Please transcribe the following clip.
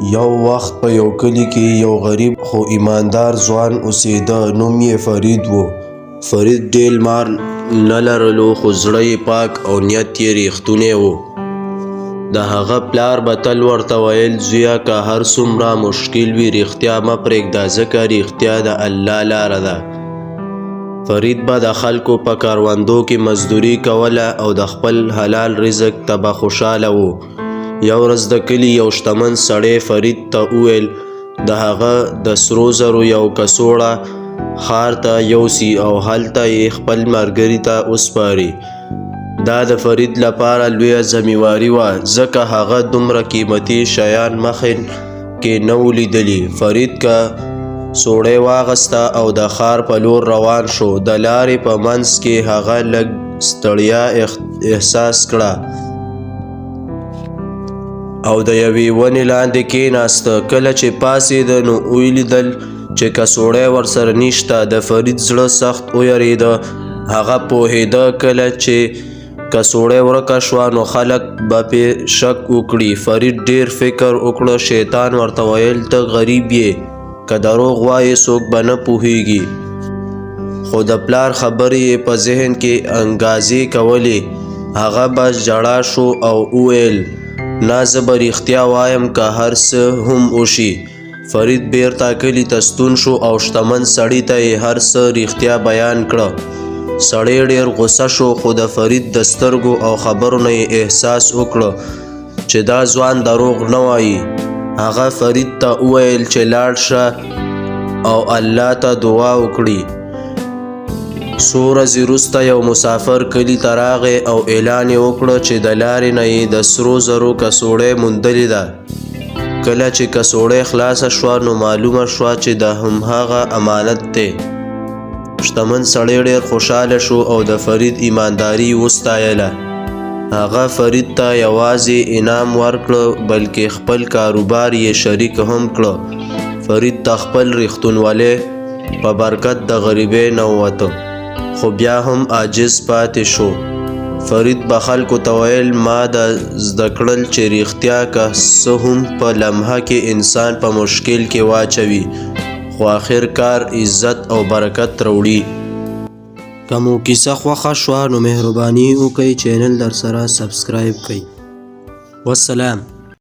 یو وخت په یو کلي کې یو غریب خو ایماندار ځوان اوسېده. نوم یې فرید و. فرید ډېر مال نه لرلو خو زړه یې پاک او نیت یې ریښتونی و. د هغه پلار به تل ورته ویل زویه که هر څومره مشکل وي رښتیا مه پرېږده ځکه رښتیا د الله لاره ده. فرید به د خلکو په کروندو کې مزدوري کوله او د خپل حلال رزق ته به خوشحاله و. یو ورځ د کلي یو شتمن سړی فرید ته وویل د هغه د سرو زرو یو کڅوړه ښار ته یوسي او هلته یې خپل ملګري ته وسپاري. دا د فرید لپاره لویه ذمہواري وه ځکه هغه دومره قیمتي شیان مخکې کې نه وو لیدلي. فرید کڅوړه واخیسته او د ښار په لور روان شو. د لارې په منځ کې هغه لږ ستړیا احساس کړه او د یوې ونې لاندې کېناسته. کله چې پاڅېده نو ولیدل چې کڅوړه ورسره نشته. د فرید زړه سخت ویرېده. هغه پوهېده کله چې کڅوړه ورکه شوه نو خلک به پرې شک وکړي. فرید ډېر فکر وکړ. شیطان ورته ویل ته غریب یې که دروغ وایې څوک به نه پوهېږي. خو د پلار خبرې یې په ذهن کې انګازې کولې. هغه بس ژړا شو او وویل نه زه به رښتیا وایم که هر څه هم وشي. فرید بیرته کلي ته ستون شو او شتمن سړي ته یې هر څه رښتیا بیان کړه. سړی ډېر غوسه شو خو د فرید د سترګو او خبرو نه یې احساس وکړه چې دا ځوان دروغ نه وایي. هغه فرید ته وویل چې لاړ شه او الله ته دعا وکړي. څو ورځې وروسته یو مسافر کلي ته راغی او اعلان یې وکړ چې د لارې نه یې د سرو زرو کڅوړه موندلې ده. کله چې کڅوړه خلاصه شوه نو معلومه شوه چې د هماغه امانت دی. شتمن سړی ډېر خوشحاله شو او د فرید ایمانداري وستایله. هغه فرید ته یوازې انعام ورکړ بلکې خپل کاروبار یې شریک هم کړ. فرید ته خپل ریښتونولۍ په برکت د غریبۍ نه ووته خو بیا هم عاجز پاتې شو. فرید به خلکو ته ویل ما د زده کړل چې رښتیا که څه هم په لمحه کې انسان په مشکل کې واچوي خو آخر کار عزت او برکت راوړي. که مو کیسه خوښه شوه نو مهرباني وکړئ چینل در سره سبسکرایب کړئ. والسلام.